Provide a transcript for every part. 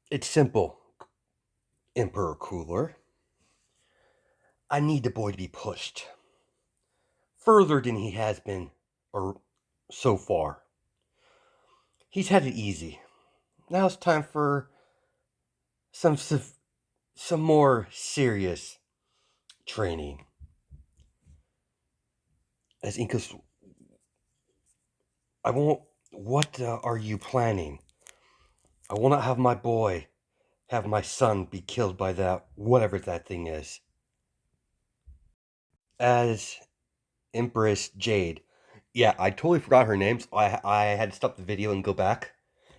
It's simple, Emperor Cooler. I need the boy to be pushed further than he has been, or so far. He's had it easy. Now it's time for some some more serious training. As Incas, I won't. What are you planning? I will not have my boy, have my son be killed by that, whatever that thing is. As Empress Jade. Yeah, I totally forgot her names. I had to stop the video and go back,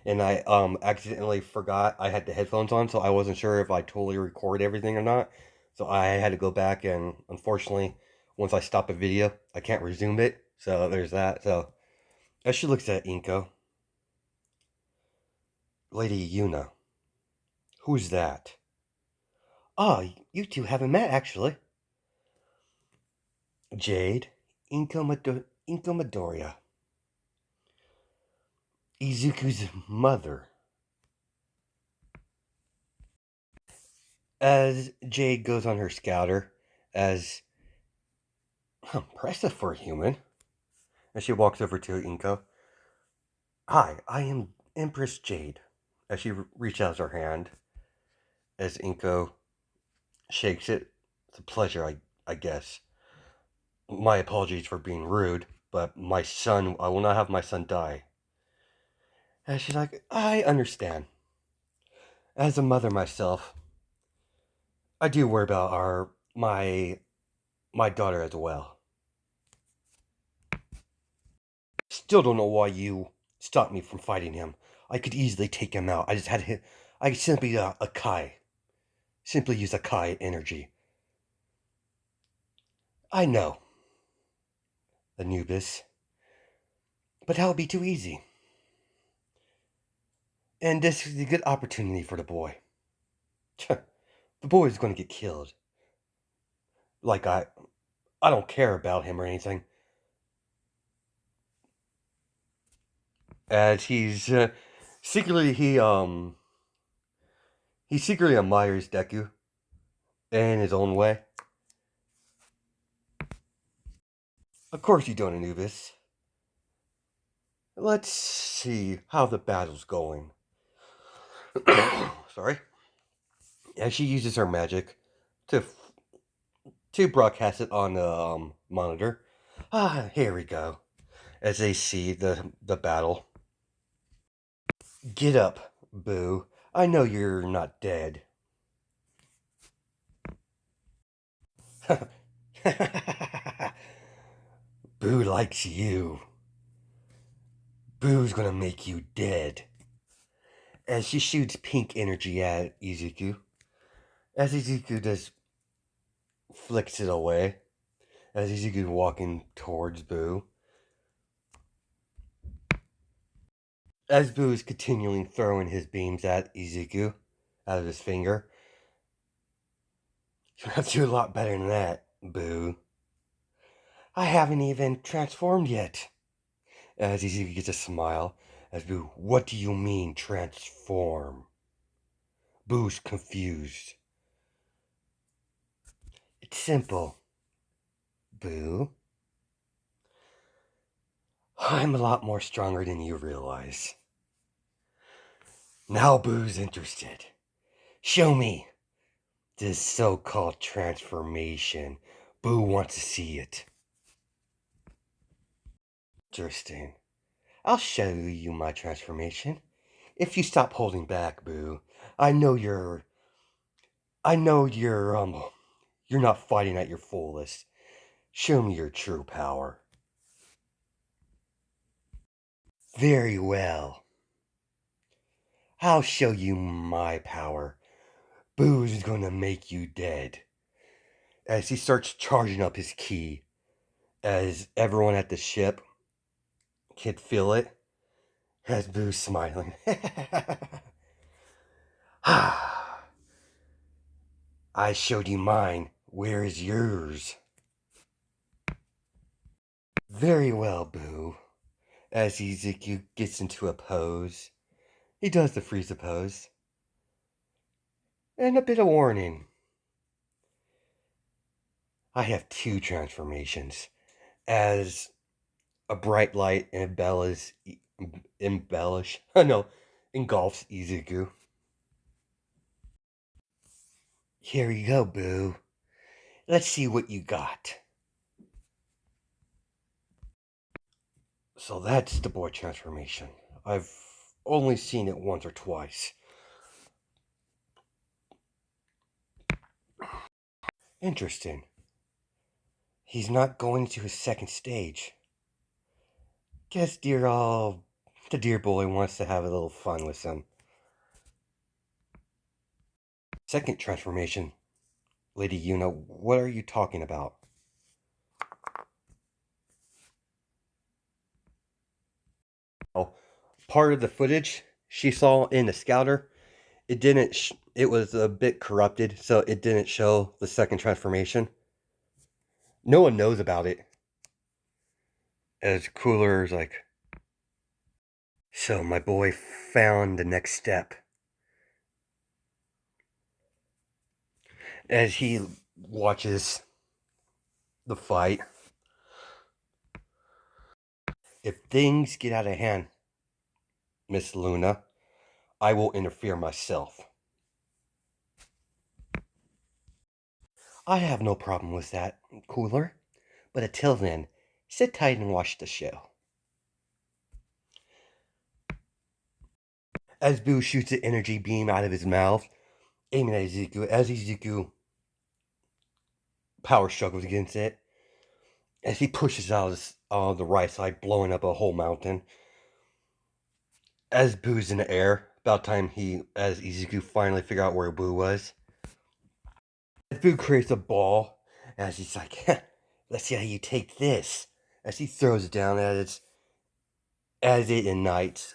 and I accidentally forgot I had the headphones on, so I wasn't sure if I totally recorded everything or not. So I had to go back, and unfortunately, once I stop a video, I can't resume it. So there's that. So as she looks at Inko, Lady Yuna, who's that? Oh, you two haven't met actually. Jade, Inko Midoriya, Izuku's mother. As Jade goes on her scouter, as impressive for a human, as she walks over to Inko. Hi, I am Empress Jade. As she reaches out her hand, as Inko shakes it. It's a pleasure, I guess. My apologies for being rude, but my son, I will not have my son die. And she's like, I understand. As a mother myself, I do worry about my daughter as well. Still don't know why you stopped me from fighting him. I could easily take him out. I just had him. I simply a Kai. Simply use a Kai energy. I know, Anubis, but that would be too easy. And this is a good opportunity for the boy. The boy is going to get killed. Like I don't care about him or anything. As he's secretly he secretly admires Deku in his own way. Of course you don't, Anubis. Let's see how the battle's going. Sorry. As she uses her magic to broadcast it on the monitor. Ah, here we go. As they see the battle. Get up, Boo. I know you're not dead. Boo likes you. Boo's gonna make you dead. As she shoots pink energy at Izuku. As Izuku just flicks it away. As Izuku walking towards Boo. As Boo is continually throwing his beams at Izuku out of his finger. You have to do a lot better than that, Boo. I haven't even transformed yet. As Izuku gets a smile. As Boo, what do you mean transform? Boo's confused. It's simple, Boo. I'm a lot more stronger than you realize. Now Boo's interested. Show me this so-called transformation. Boo wants to see it. Interesting. I'll show you my transformation. If you stop holding back, Boo. I know you're I know you're not fighting at your fullest. Show me your true power. Very well. I'll show you my power. Boo's gonna make you dead. As he starts charging up his ki, as everyone at the ship can feel it, as Boo's smiling. I showed you mine. Where is yours? Very well, Boo. As Izuku gets into a pose, he does the Frieza pose. And a bit of warning. I have two transformations. As a bright light engulfs Izuku. Here you go, Boo. Let's see what you got. So that's the boy transformation. I've only seen it once or twice. Interesting. He's not going to his second stage. Guess the dear boy wants to have a little fun with some. Second transformation. Lady Yuna, what are you talking about? Oh, part of the footage she saw in the scouter, it didn't. It was a bit corrupted, so it didn't show the second transformation. No one knows about it. As Cooler's like, so my boy found the next step. As he watches the fight, if things get out of hand, Miss Luna, I will interfere myself. I have no problem with that, Cooler. But until then, sit tight and watch the show. As Boo shoots an energy beam out of his mouth, aiming at Izuku, as Izuku power struggles against it, as he pushes out the right side, blowing up a whole mountain. As Boo's in the air, about time as Izuku finally figure out where Boo was. As Boo creates a ball, as he's like, let's see how you take this. As he throws it down, as it ignites.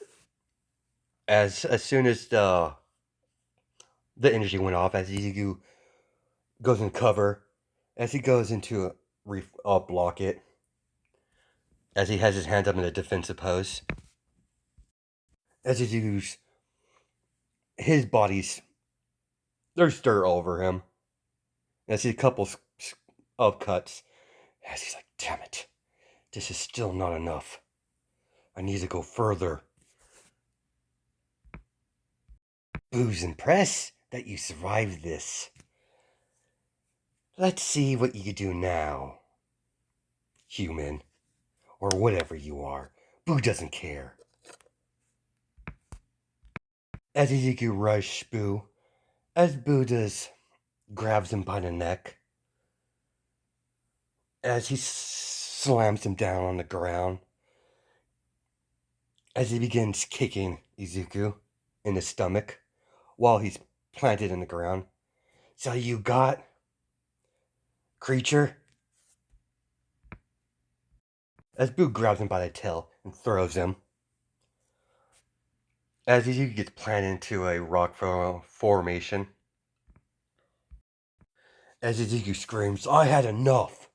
As soon as the energy went off, as Izuku goes in cover, as he goes into block it, as he has his hands up in a defensive pose. As Izuku's his body's there's dirt over him. And I see a couple of cuts. As he's like, damn it, this is still not enough. I need to go further. Boo's impressed that you survived this. Let's see what you do now, human, or whatever you are. Boo doesn't care. As Izuku rushes Boo, as Boo grabs him by the neck, as he slams him down on the ground, as he begins kicking Izuku in the stomach while he's planted in the ground. So you got, creature? As Boo grabs him by the tail and throws him. As Izuku gets planted into a rock formation. As Izuku screams, I had enough!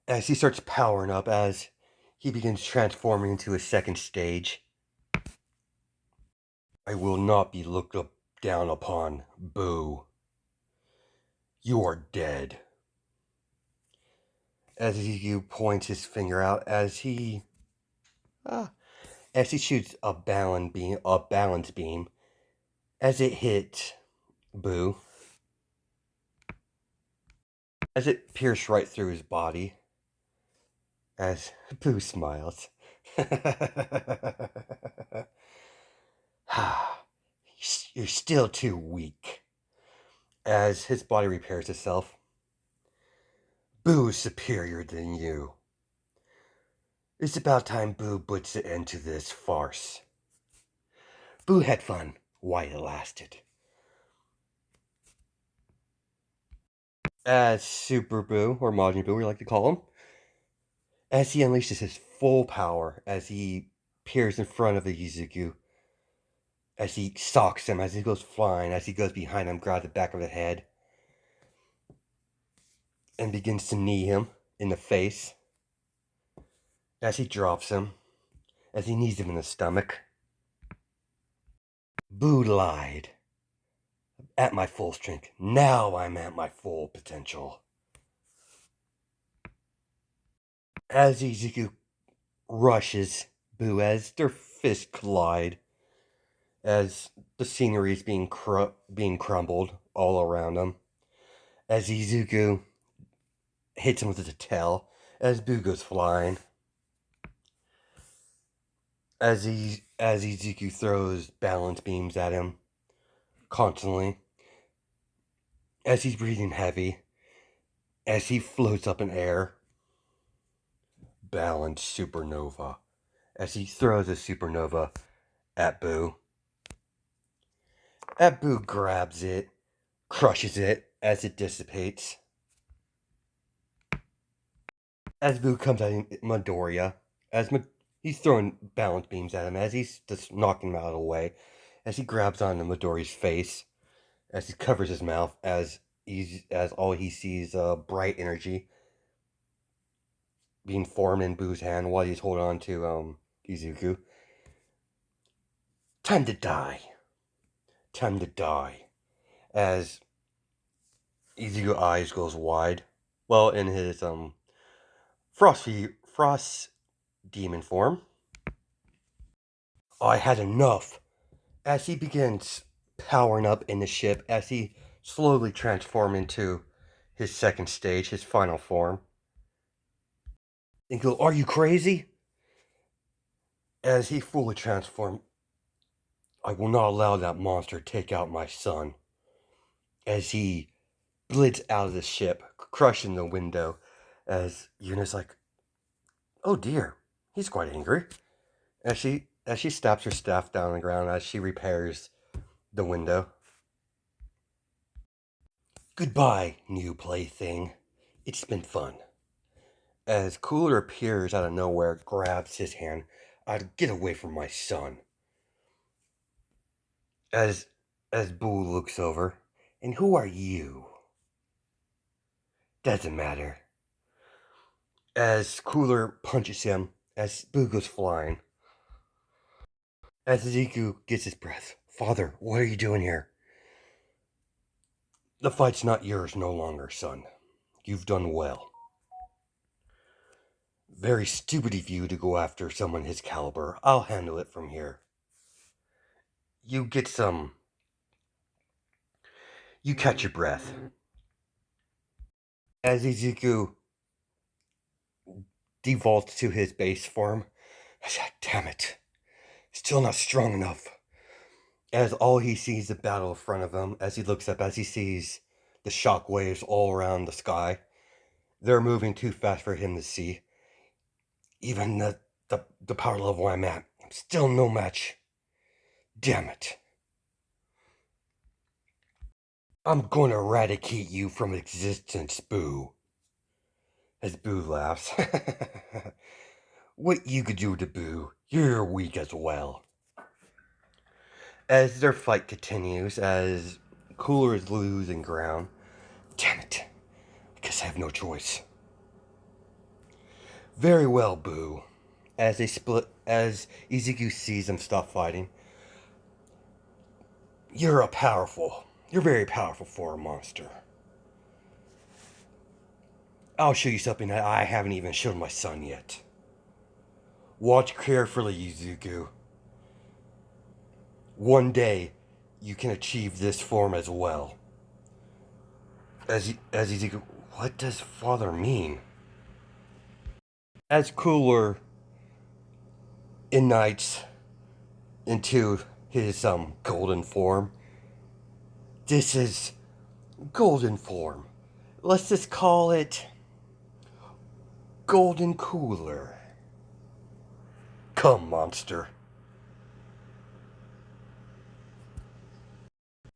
As he starts powering up, as he begins transforming into a second stage. I will not be looked down upon, Boo. You are dead. As Izuku points his finger out, as he shoots a balance beam, as it hits Boo, as it pierced right through his body, as Boo smiles. You're still too weak. As his body repairs itself. Boo is superior than you. It's about time Boo puts an end to this farce. Boo had fun while it lasted. As Super Boo, or Majin Boo, we like to call him, as he unleashes his full power, as he peers in front of the Izuku, as he socks him, as he goes flying, as he goes behind him, grabs the back of the head, and begins to knee him in the face, as he drops him, as he knees him in the stomach. Boo lied at my full strength. Now I'm at my full potential. As Izuku rushes Boo as their fists collide, as the scenery is being crumbled all around them, as Izuku hits him with the tail, as Boo goes flying, as Izuku throws balance beams at him constantly, as he's breathing heavy, as he floats up in air, balance supernova, as he throws a supernova at Boo. Boo grabs it, crushes it as it dissipates. As Boo comes at Midoriya, he's throwing balance beams at him, as he's just knocking him out of the way, as he grabs onto Midoriya's face, as he covers his mouth, as all he sees bright energy being formed in Boo's hand while he's holding on to Izuku. Time to die. Time to die. As Izuku's eyes goes wide. Well, in his frost demon form. I had enough. As he begins powering up in the ship, as he slowly transforms into his second stage, his final form. And go, are you crazy? As he fully transforms, I will not allow that monster to take out my son. As he blitz out of the ship, crushing the window, as Yuna's like, oh dear, he's quite angry. As she stabs her staff down on the ground as she repairs the window. Goodbye, new plaything. It's been fun. As Cooler appears out of nowhere, grabs his hand. I'd get away from my son. As Boo looks over, and who are you? Doesn't matter. As Cooler punches him, as Boo goes flying. As Izuku gets his breath. Father, what are you doing here? The fight's not yours no longer, son. You've done well. Very stupid of you to go after someone his caliber. I'll handle it from here. You get some. You catch your breath. As Izuku defaults to his base form, I said, damn it. Still not strong enough. As all he sees the battle in front of him, as he looks up, as he sees the shock waves all around the sky, they're moving too fast for him to see. Even the power level I'm at, I'm still no match. Damn it. I'm going to eradicate you from existence, Boo. As Boo laughs. What you could do to Boo, you're weak as well. As their fight continues, as Cooler is losing ground. Damn it. I guess I have no choice. Very well, Boo. As Izuku sees them stop fighting. You're very powerful for a monster. I'll show you something that I haven't even shown my son yet. Watch carefully, Izuku. One day, you can achieve this form as well. As Izuku, what does father mean? As Cooler ignites into his golden form. This is golden form. Let's just call it Golden Cooler. Come, monster.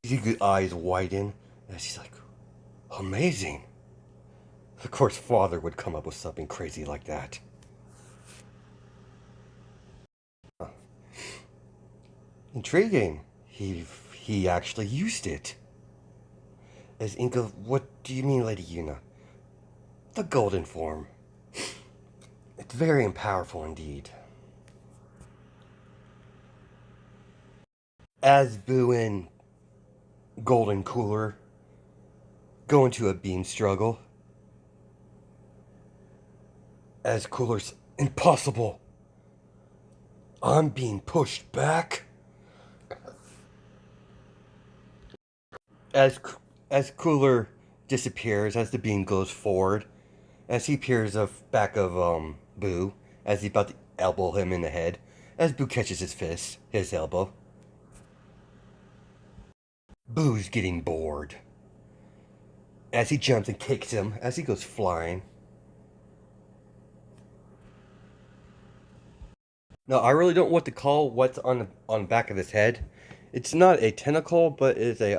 Izuku's eyes widen as he's like, amazing. Of course, father would come up with something crazy like that. Intriguing. He actually used it. As Inca, what do you mean, Lady Yuna? The golden form. It's very powerful indeed. As Boo and golden cooler go into a beam struggle as Cooler's impossible. I'm being pushed back. As as Cooler disappears, as the beam goes forward, as he peers back of Boo, as he's about to elbow him in the head, as Boo catches his elbow. Boo's getting bored. As he jumps and kicks him, as he goes flying. Now, I really don't know what to call what's on the back of his head. It's not a tentacle, but it's a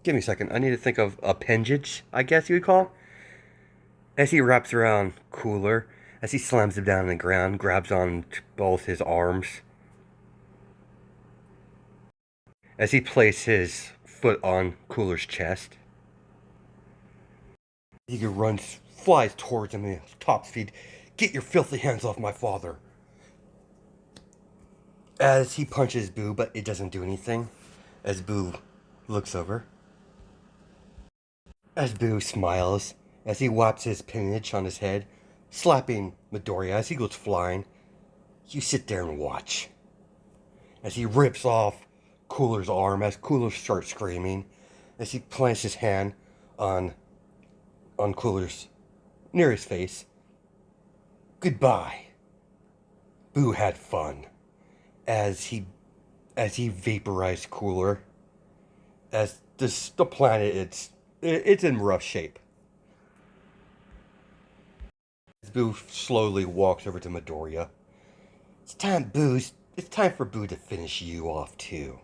Give me a second. I need to think of appendage, I guess you would call. As he wraps around Cooler, as he slams him down on the ground, grabs on both his arms. As he places his foot on Cooler's chest. He flies towards him at top speed. Get your filthy hands off my father. As he punches Boo, but it doesn't do anything. As Boo looks over. As Boo smiles, as he wipes his appendage on his head, slapping Midoriya as he goes flying. You sit there and watch. As he rips off Cooler's arm, as Cooler starts screaming, as he plants his hand on Cooler's near his face. Goodbye. Boo had fun. As he vaporized Cooler. As the planet it's in rough shape. As Boo slowly walks over to Midoriya. It's time for Boo to finish you off too.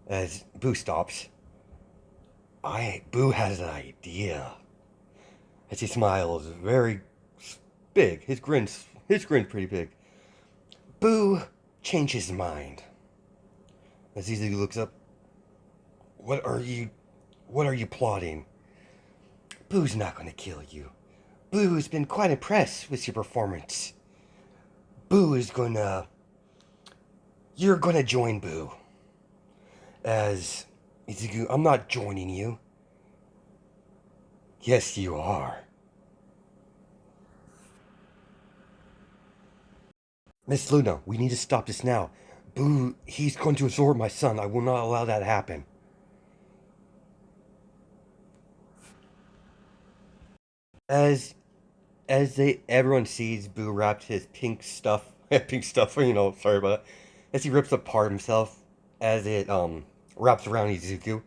As Boo stops. Boo has an idea. As he smiles very big. His grin's pretty big. Boo changes his mind. As he looks up. What are you plotting? Boo's not going to kill you. Boo has been quite impressed with your performance. You're gonna join Boo. As Izuku, I'm not joining you. Yes, you are. Miss Luna, we need to stop this now. Boo, he's going to absorb my son. I will not allow that to happen. As everyone sees Boo wrapped his pink stuff, sorry about that. As he rips apart himself, as it wraps around Izuku.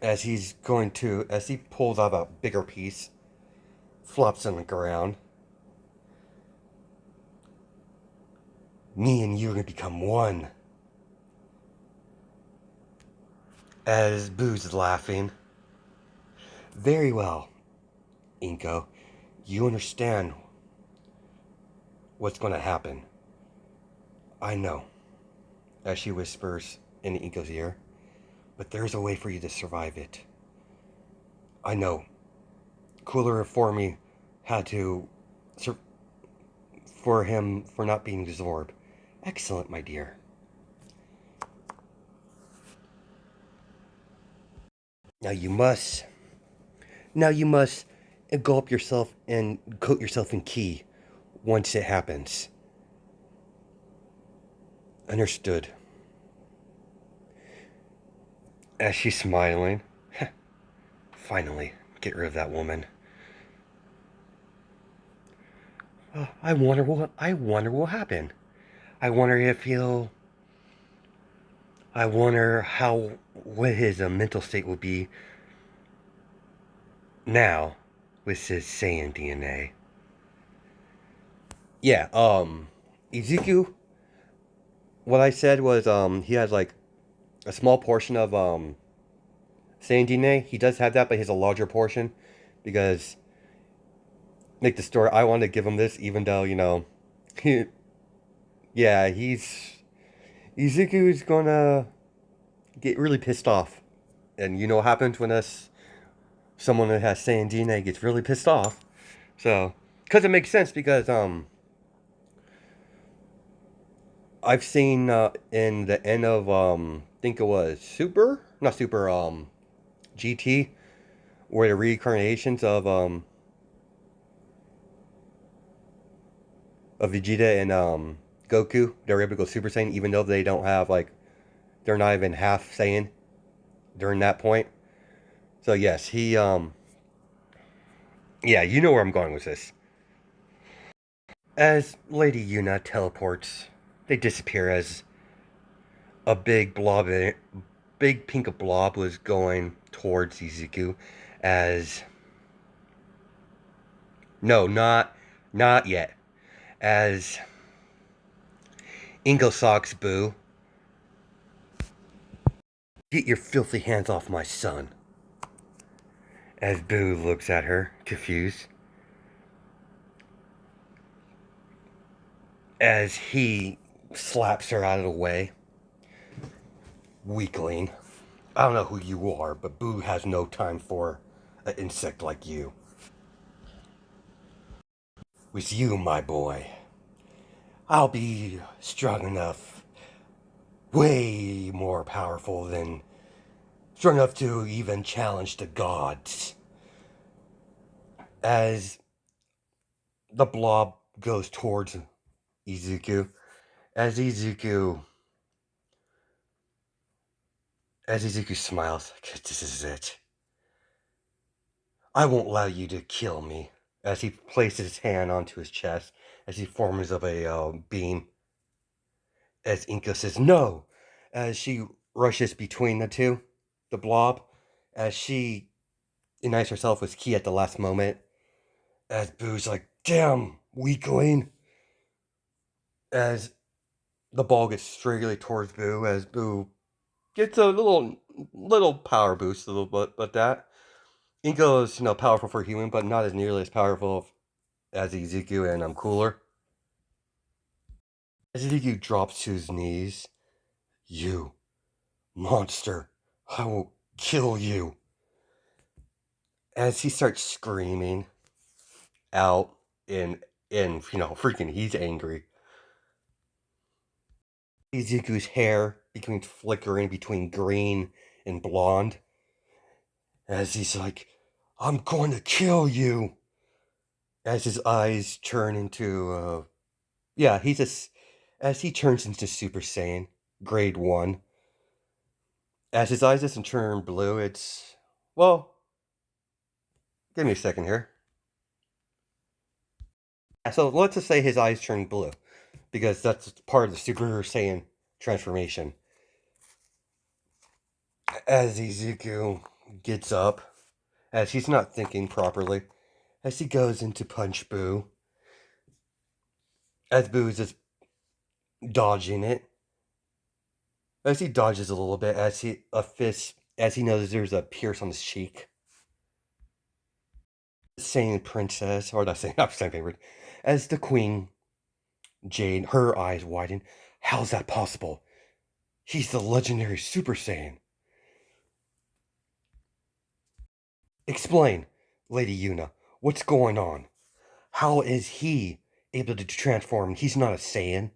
As he pulls out a bigger piece, flops on the ground. Me and you are gonna become one. As Boo's laughing. Very well, Inko. You understand what's gonna happen. I know. As she whispers in Inko's ear. But there's a way for you to survive it. I know. Cooler informed me for him for not being absorbed. Excellent, my dear. Now you must engulf yourself and coat yourself in ki once it happens. Understood. As she's smiling. Finally, get rid of that woman. I wonder what will happen. I wonder what his mental state will be now with his Saiyan DNA. Yeah, Izuku, what I said was he has like a small portion of Saiyan DNA. He does have that, but he has a larger portion because make the story. I want to give him this, even though Izuku's gonna get really pissed off, and you know what happens when someone that has Saiyan DNA gets really pissed off. So, because it makes sense because I've seen in the end of I think it was Super, not Super, GT, where the reincarnations of Vegeta and Goku, they're able to go Super Saiyan, even though they don't have like they're not even half Saiyan during that point. So yes, he yeah, you know where I'm going with this. As Lady Yuna teleports, they disappear as a big pink blob was going towards Izuku. As no, not yet. As Ingo Socks Boo, get your filthy hands off my son. As Boo looks at her, confused. As he slaps her out of the way. Weakling. I don't know who you are, but Boo has no time for an insect like you. With you, my boy, I'll be strong enough, way more powerful than strong enough to even challenge the gods. As the blob goes towards Izuku, as Izuku, as Izuku smiles, this is it. I won't allow you to kill me. As he places his hand onto his chest, as he forms of a beam, as Inko says no, as she rushes between the two, the blob, as she unites herself with Ki at the last moment, as Boo's like, damn, weakling, as the ball gets straightly towards Boo, as Boo gets a little power boost, a little bit, but that Inko is powerful for a human, but not as nearly as powerful as Izuku, and I'm cooler. As Izuku drops to his knees, you monster, I will kill you. As he starts screaming out freaking he's angry. Izuku's hair between flickering between green and blonde as he's like, I'm going to kill you. As his eyes turn into yeah, he's just as he turns into Super Saiyan, grade 1. As his eyes doesn't turn blue, it's well, give me a second here. So let's just say his eyes turn blue because that's part of the Super Saiyan transformation. As Izuku gets up, as he's not thinking properly, as he goes into punch Boo, as Boo is just dodging it, as he dodges a little bit, as he knows there's a pierce on his cheek. Saiyan princess, or not saying, not Saiyan favorite, as the queen Jade, her eyes widen. How's that possible? He's the legendary Super Saiyan. Explain, Lady Yuna, what's going on? How is he able to transform? He's not a Saiyan.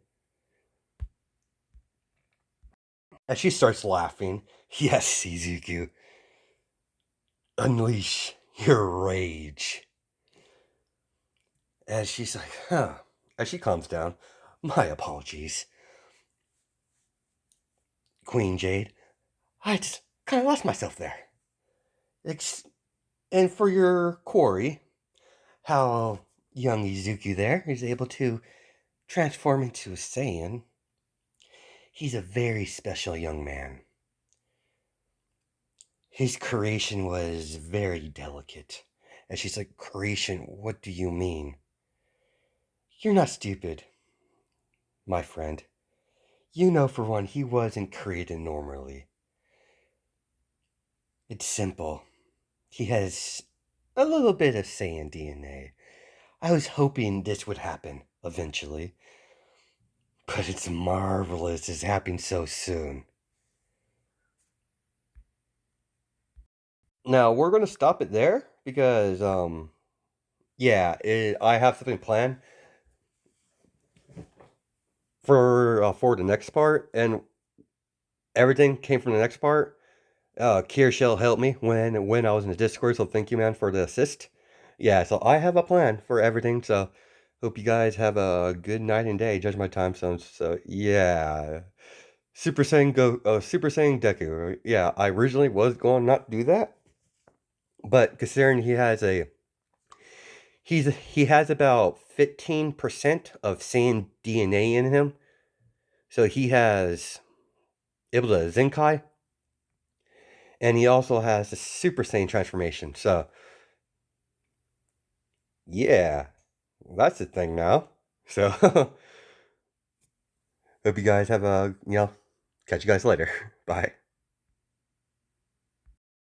As she starts laughing, yes, Izuku, unleash your rage. As she's like, huh. As she calms down, my apologies, Queen Jade. I just kind of lost myself there. And for your quarry, how young Izuku there is able to transform into a Saiyan. He's a very special young man. His creation was very delicate. And she's like, creation, what do you mean? You're not stupid, my friend. You know, for one, he wasn't created normally. It's simple. He has a little bit of Saiyan DNA. I was hoping this would happen eventually. But it's marvelous it's happening so soon. Now, we're going to stop it there because, I have something planned for the next part, and everything came from the next part. Kirshell helped me when I was in the Discord, so thank you, man, for the assist. Yeah, so I have a plan for everything, so hope you guys have a good night and day. Judge my time zones. So yeah, Super Saiyan Deku. Yeah, I originally was going to not do that, but considering he has about 15% of Saiyan DNA in him, so he has able to Zenkai, and he also has the Super Saiyan transformation. So yeah, that's the thing now. So hope you guys have a catch you guys later. Bye.